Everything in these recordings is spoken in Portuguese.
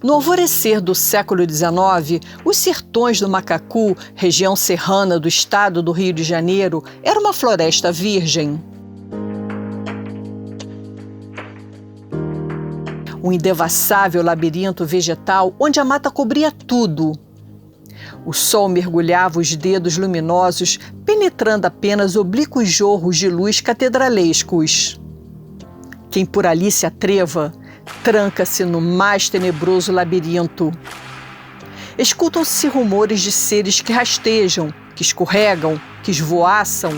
No alvorecer do século XIX, os sertões do Macacu, região serrana do estado do Rio de Janeiro, era uma floresta virgem. Um indevassável labirinto vegetal onde a mata cobria tudo. O sol mergulhava os dedos luminosos, penetrando apenas oblíquos jorros de luz catedralescos. Quem por ali se atreva, tranca-se no mais tenebroso labirinto. Escutam-se rumores de seres que rastejam, que escorregam, que esvoaçam.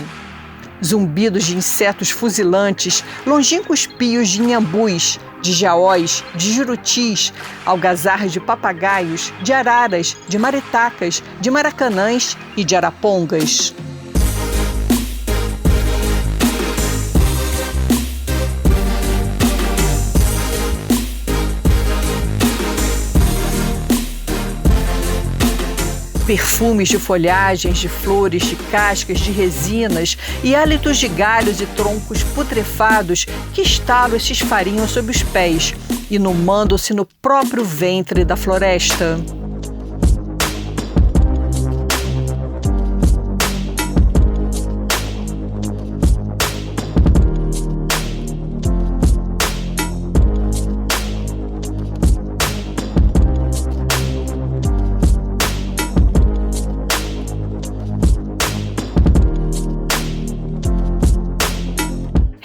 Zumbidos de insetos fuzilantes, longínquos pios de inhambus, de jaóis, de jurutis, algazarras de papagaios, de araras, de maritacas, de maracanãs e de arapongas. Perfumes de folhagens, de flores, de cascas, de resinas e hálitos de galhos e troncos putrefados que estalos se esfarinham sob os pés, inumando-se no próprio ventre da floresta.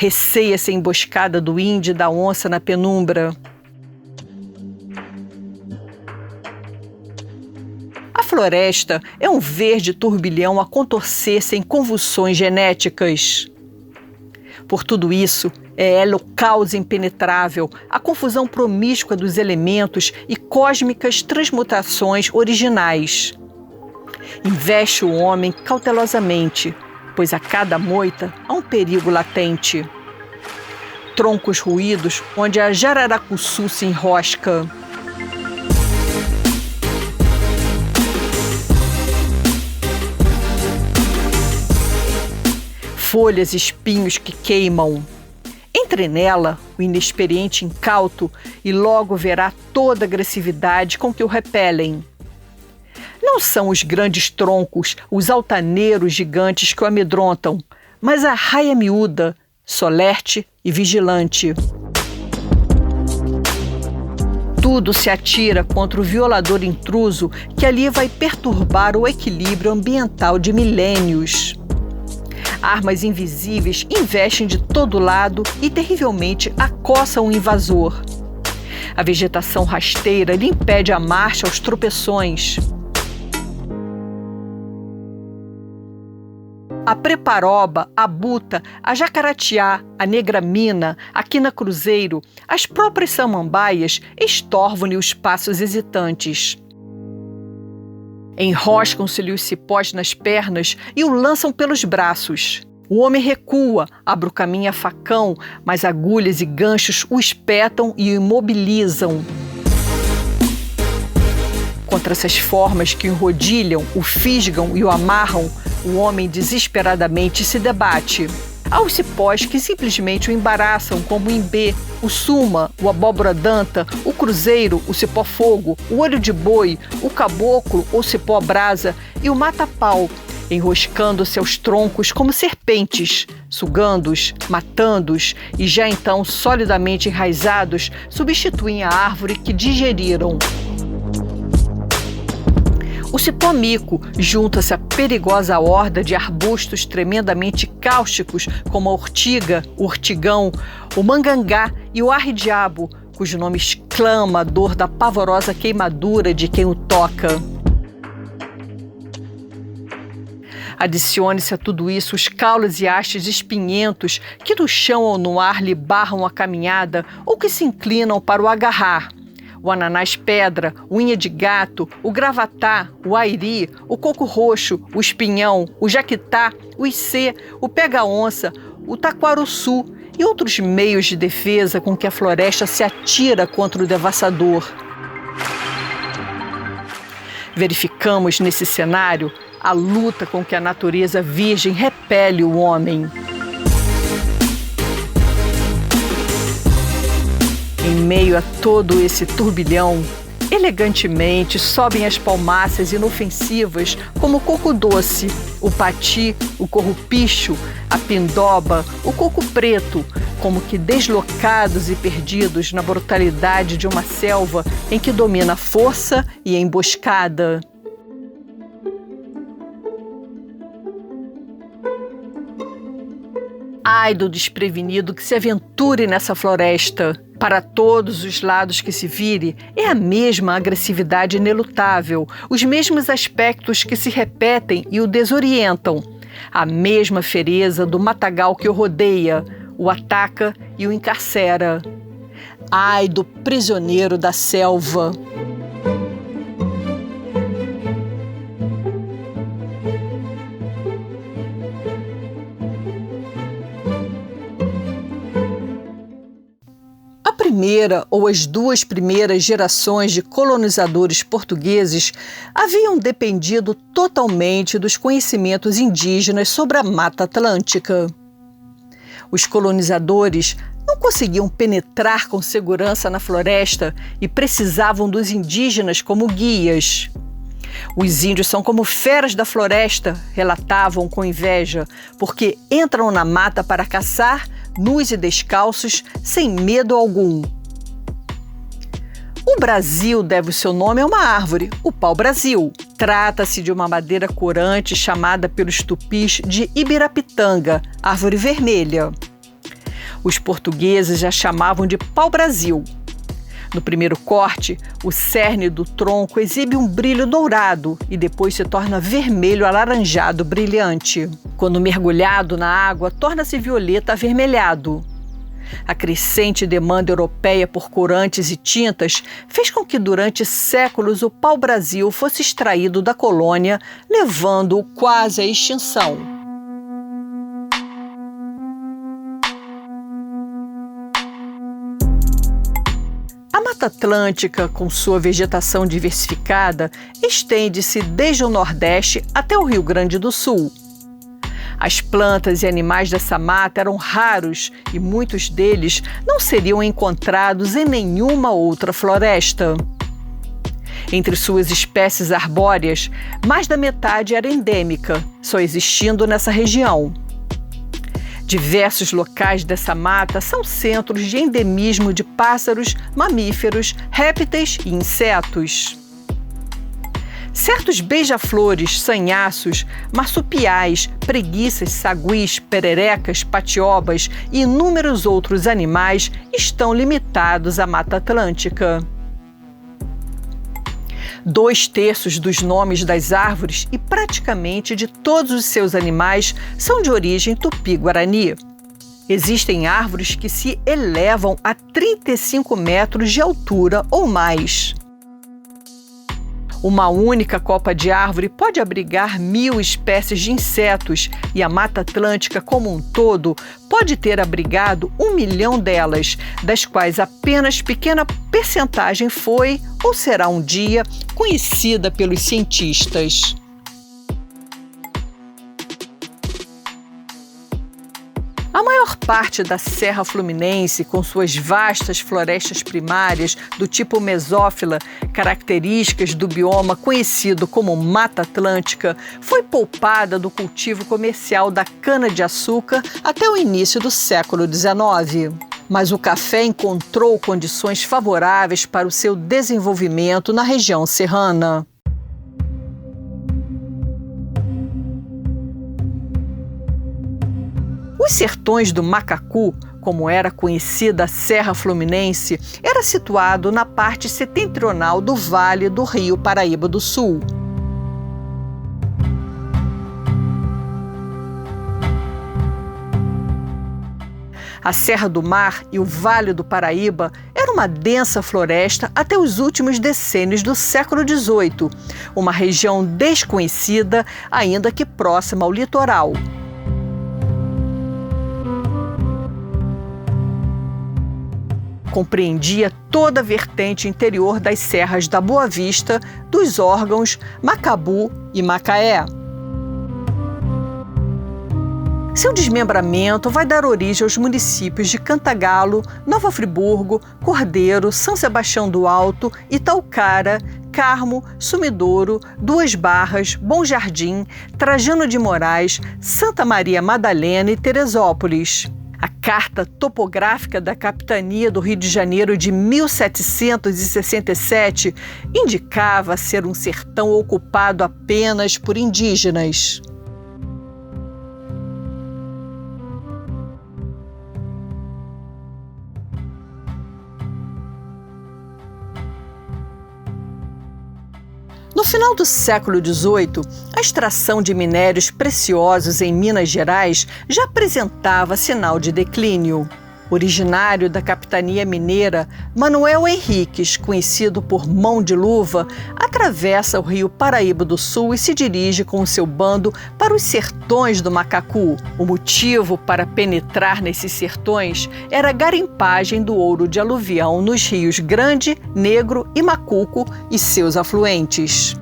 Receia-se a emboscada do índio e da onça na penumbra. A floresta é um verde turbilhão a contorcer-se em convulsões genéticas. Por tudo isso, é ela o caos impenetrável, a confusão promíscua dos elementos e cósmicas transmutações originais. Investe o homem cautelosamente, pois a cada moita há um perigo latente. Troncos ruídos onde a jararacuçu se enrosca. Folhas e espinhos que queimam. Entre nela o inexperiente incauto e logo verá toda a agressividade com que o repelem. Não são os grandes troncos, os altaneiros gigantes que o amedrontam, mas a raia miúda, solerte e vigilante. Tudo se atira contra o violador intruso que ali vai perturbar o equilíbrio ambiental de milênios. Armas invisíveis investem de todo lado e terrivelmente acossam o invasor. A vegetação rasteira lhe impede a marcha aos tropeções. A preparoba, a buta, a jacaratiá, a negramina, a quina cruzeiro, as próprias samambaias estorvam-lhe os passos hesitantes. Enroscam-se-lhe os cipós nas pernas e o lançam pelos braços. O homem recua, abre o caminho a facão, mas agulhas e ganchos o espetam e o imobilizam. Contra essas formas que o enrodilham, o fisgam e o amarram, o homem desesperadamente se debate. Há os cipós que simplesmente o embaraçam, como o imbê, o suma, o abóbora-danta, o cruzeiro, o cipó-fogo, o olho de boi, o caboclo ou cipó-brasa e o mata-pau, enroscando-se aos troncos como serpentes, sugando-os, matando-os e já então solidamente enraizados substituem a árvore que digeriram. O cipó-mico junta-se à perigosa horda de arbustos tremendamente cáusticos como a urtiga, o urtigão, o mangangá e o arre-diabo, cujo nome exclama a dor da pavorosa queimadura de quem o toca. Adicione-se a tudo isso os caules e hastes espinhentos que no chão ou no ar lhe barram a caminhada ou que se inclinam para o agarrar. O ananás-pedra, unha de gato, o gravatá, o airi, o coco roxo, o espinhão, o jaquitá, o icê, o pega-onça, o taquaruçu e outros meios de defesa com que a floresta se atira contra o devassador. Verificamos nesse cenário a luta com que a natureza virgem repele o homem. Em meio a todo esse turbilhão, Elegantemente sobem as palmáceas inofensivas como o coco doce, o pati, o corrupicho, a pindoba, o coco preto, como que deslocados e perdidos na brutalidade de uma selva em que domina a força e a emboscada. Ai do desprevenido que se aventure nessa floresta. Para todos os lados que se vire, é a mesma agressividade inelutável, os mesmos aspectos que se repetem e o desorientam, a mesma fereza do matagal que o rodeia, o ataca e o encarcera. Ai do prisioneiro da selva! A primeira ou as duas primeiras gerações de colonizadores portugueses haviam dependido totalmente dos conhecimentos indígenas sobre a Mata Atlântica. Os colonizadores não conseguiam penetrar com segurança na floresta e precisavam dos indígenas como guias. Os índios são como feras da floresta, relatavam com inveja, porque entram na mata para caçar, nus e descalços, sem medo algum. O Brasil deve o seu nome a uma árvore, o pau-brasil. Trata-se de uma madeira corante chamada pelos tupis de ibirapitanga, árvore vermelha. Os portugueses já chamavam de pau-brasil. No primeiro corte, o cerne do tronco exibe um brilho dourado e depois se torna vermelho alaranjado brilhante. Quando mergulhado na água, torna-se violeta avermelhado. A crescente demanda europeia por corantes e tintas fez com que durante séculos o pau-brasil fosse extraído da colônia, levando-o quase à extinção. A Mata Atlântica, com sua vegetação diversificada, estende-se desde o Nordeste até o Rio Grande do Sul. As plantas e animais dessa mata eram raros e muitos deles não seriam encontrados em nenhuma outra floresta. Entre suas espécies arbóreas, mais da metade era endêmica, só existindo nessa região. Diversos locais dessa mata são centros de endemismo de pássaros, mamíferos, répteis e insetos. Certos beija-flores, sanhaços, marsupiais, preguiças, saguis, pererecas, patiobas e inúmeros outros animais estão limitados à Mata Atlântica. 2/3 dos nomes das árvores e praticamente de todos os seus animais são de origem tupi-guarani. Existem árvores que se elevam a 35 metros de altura ou mais. Uma única copa de árvore pode abrigar 1000 espécies de insetos e a Mata Atlântica como um todo pode ter abrigado 1 milhão delas, das quais apenas pequena percentagem foi ou será um dia conhecida pelos cientistas. A maior parte da Serra Fluminense, com suas vastas florestas primárias do tipo mesófila, características do bioma conhecido como Mata Atlântica, foi poupada do cultivo comercial da cana-de-açúcar até o início do século XIX. Mas o café encontrou condições favoráveis para o seu desenvolvimento na região serrana. Os sertões do Macacu, como era conhecida a Serra Fluminense, era situado na parte setentrional do Vale do Rio Paraíba do Sul. A Serra do Mar e o Vale do Paraíba era uma densa floresta até os últimos decênios do século XVIII, uma região desconhecida, ainda que próxima ao litoral. Compreendia toda a vertente interior das serras da Boa Vista, dos Órgãos, Macabu e Macaé. Seu desmembramento vai dar origem aos municípios de Cantagalo, Nova Friburgo, Cordeiro, São Sebastião do Alto, Itaucara, Carmo, Sumidouro, Duas Barras, Bom Jardim, Trajano de Moraes, Santa Maria Madalena e Teresópolis. A Carta Topográfica da Capitania do Rio de Janeiro de 1767 indicava ser um sertão ocupado apenas por indígenas. No final do século XVIII, a extração de minérios preciosos em Minas Gerais já apresentava sinal de declínio. Originário da capitania mineira, Manuel Henriques, conhecido por Mão de Luva, atravessa o rio Paraíba do Sul e se dirige com o seu bando para os sertões do Macacu. O motivo para penetrar nesses sertões era a garimpagem do ouro de aluvião nos rios Grande, Negro e Macuco e seus afluentes.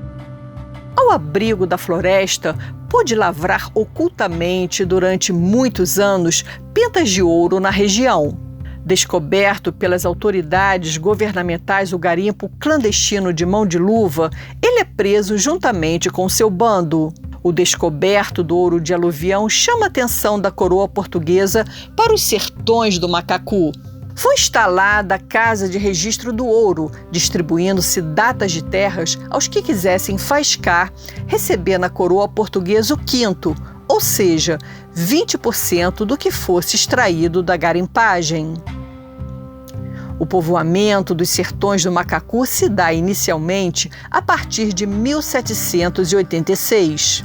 Ao abrigo da floresta, pôde lavrar ocultamente durante muitos anos pintas de ouro na região. Descoberto pelas autoridades governamentais o garimpo clandestino de Mão de Luva, ele é preso juntamente com seu bando. O descoberto do ouro de aluvião chama a atenção da coroa portuguesa para os sertões do Macacu. Foi instalada a Casa de Registro do Ouro, distribuindo-se datas de terras aos que quisessem faiscar, recebendo a coroa portuguesa o quinto, ou seja, 20% do que fosse extraído da garimpagem. O povoamento dos sertões do Macacu se dá inicialmente a partir de 1786.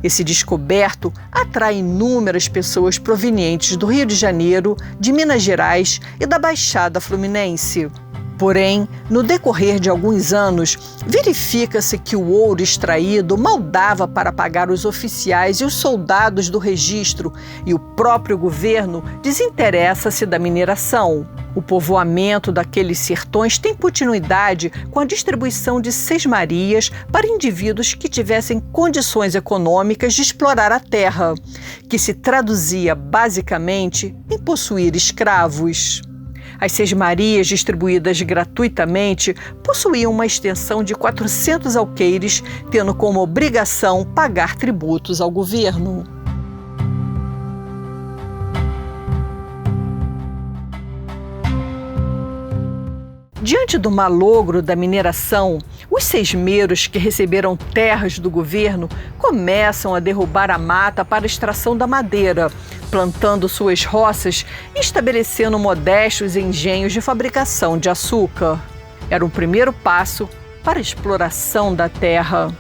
Esse descoberto atrai inúmeras pessoas provenientes do Rio de Janeiro, de Minas Gerais e da Baixada Fluminense. Porém, no decorrer de alguns anos, verifica-se que o ouro extraído mal dava para pagar os oficiais e os soldados do registro, e o próprio governo desinteressa-se da mineração. O povoamento daqueles sertões tem continuidade com a distribuição de sesmarias para indivíduos que tivessem condições econômicas de explorar a terra, que se traduzia basicamente em possuir escravos. As sesmarias, distribuídas gratuitamente, possuíam uma extensão de 400 alqueires, tendo como obrigação pagar tributos ao governo. Diante do malogro da mineração, os sesmeiros que receberam terras do governo começam a derrubar a mata para a extração da madeira, plantando suas roças e estabelecendo modestos engenhos de fabricação de açúcar. Era um primeiro passo para a exploração da terra.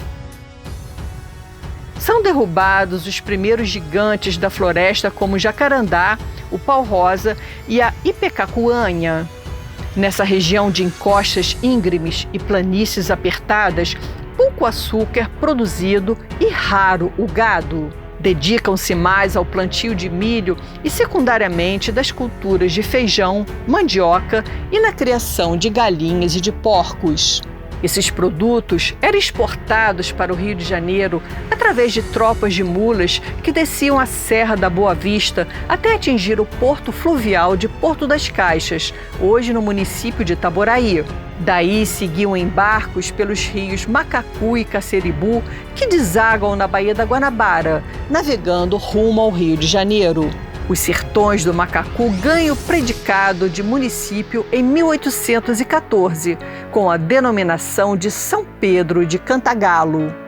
São derrubados os primeiros gigantes da floresta como o jacarandá, o pau-rosa e a ipecacuanha. Nessa região de encostas íngremes e planícies apertadas, pouco açúcar é produzido e raro o gado. Dedicam-se mais ao plantio de milho e, secundariamente, das culturas de feijão, mandioca e na criação de galinhas e de porcos. Esses produtos eram exportados para o Rio de Janeiro através de tropas de mulas que desciam a Serra da Boa Vista até atingir o porto fluvial de Porto das Caixas, hoje no município de Itaboraí. Daí seguiam em barcos pelos rios Macacu e Caceribu, que desagam na Baía da Guanabara, navegando rumo ao Rio de Janeiro. Os sertões do Macacu ganham o predicado de município em 1814, com a denominação de São Pedro de Cantagalo.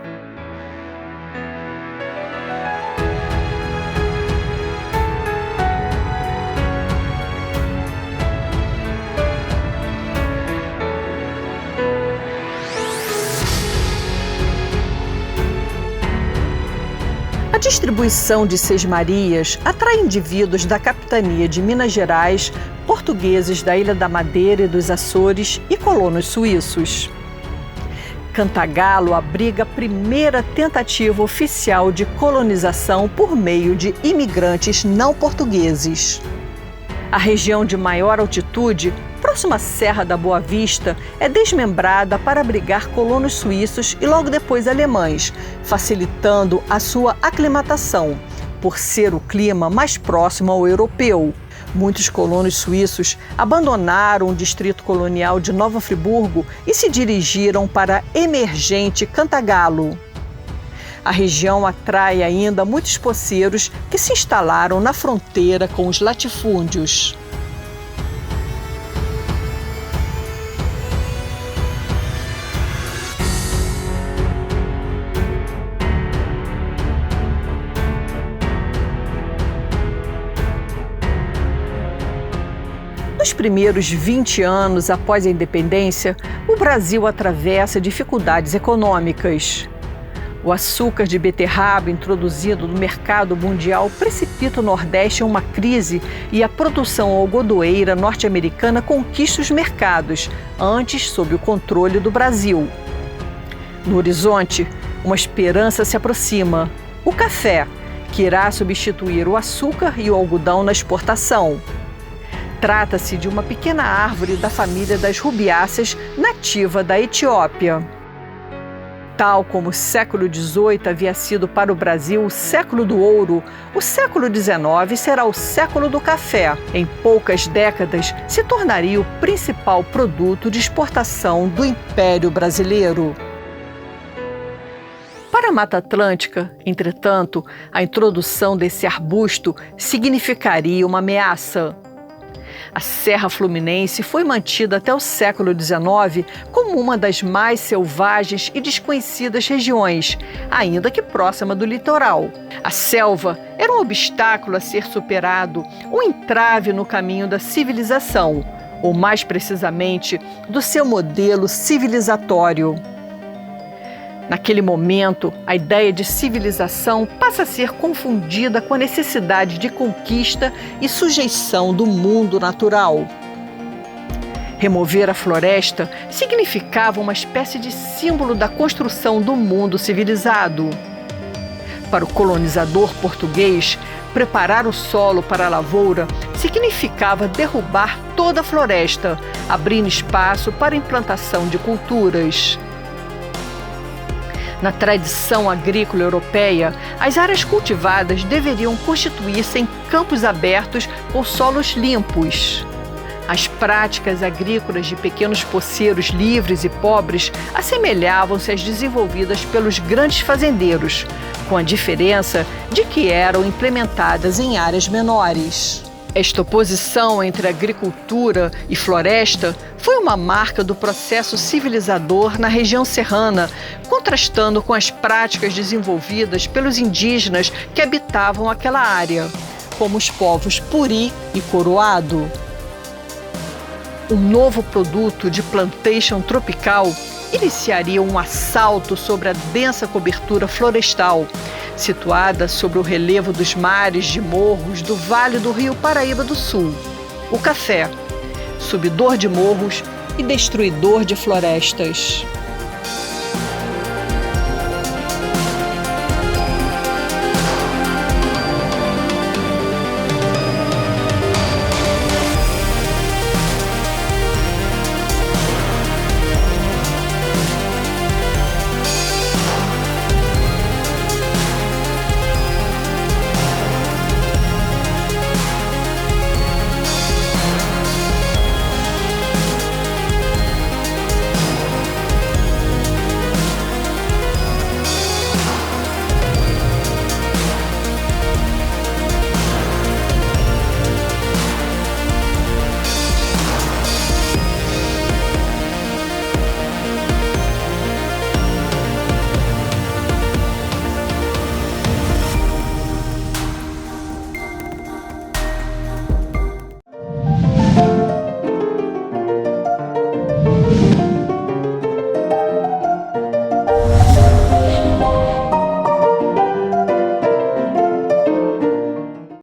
A distribuição de sesmarias atrai indivíduos da capitania de Minas Gerais, portugueses da Ilha da Madeira e dos Açores e colonos suíços. Cantagalo abriga a primeira tentativa oficial de colonização por meio de imigrantes não portugueses. A região de maior altitude, próxima à Serra da Boa Vista, é desmembrada para abrigar colonos suíços e logo depois alemães, facilitando a sua aclimatação, por ser o clima mais próximo ao europeu. Muitos colonos suíços abandonaram o distrito colonial de Nova Friburgo e se dirigiram para a emergente Cantagalo. A região atrai ainda muitos poceiros que se instalaram na fronteira com os latifúndios. Nos primeiros 20 anos após a independência, o Brasil atravessa dificuldades econômicas. O açúcar de beterraba introduzido no mercado mundial precipita o Nordeste em uma crise e a produção algodoeira norte-americana conquista os mercados, antes sob o controle do Brasil. No horizonte, uma esperança se aproxima: o café, que irá substituir o açúcar e o algodão na exportação. Trata-se de uma pequena árvore da família das rubiáceas, nativa da Etiópia. Tal como o século XVIII havia sido para o Brasil o século do ouro, o século XIX será o século do café. Em poucas décadas, se tornaria o principal produto de exportação do Império Brasileiro. Para a Mata Atlântica, entretanto, a introdução desse arbusto significaria uma ameaça. A Serra Fluminense foi mantida até o século XIX como uma das mais selvagens e desconhecidas regiões, ainda que próxima do litoral. A selva era um obstáculo a ser superado, um entrave no caminho da civilização, ou mais precisamente, do seu modelo civilizatório. Naquele momento, a ideia de civilização passa a ser confundida com a necessidade de conquista e sujeição do mundo natural. Remover a floresta significava uma espécie de símbolo da construção do mundo civilizado. Para o colonizador português, preparar o solo para a lavoura significava derrubar toda a floresta, abrindo espaço para a implantação de culturas. Na tradição agrícola europeia, as áreas cultivadas deveriam constituir-se em campos abertos com solos limpos. As práticas agrícolas de pequenos poceiros livres e pobres assemelhavam-se às desenvolvidas pelos grandes fazendeiros, com a diferença de que eram implementadas em áreas menores. Esta oposição entre agricultura e floresta foi uma marca do processo civilizador na região serrana, contrastando com as práticas desenvolvidas pelos indígenas que habitavam aquela área, como os povos Puri e Coroado. Um novo produto de plantation tropical iniciaria um assalto sobre a densa cobertura florestal, situada sobre o relevo dos mares de morros do Vale do Rio Paraíba do Sul. O café, subidor de morros e destruidor de florestas.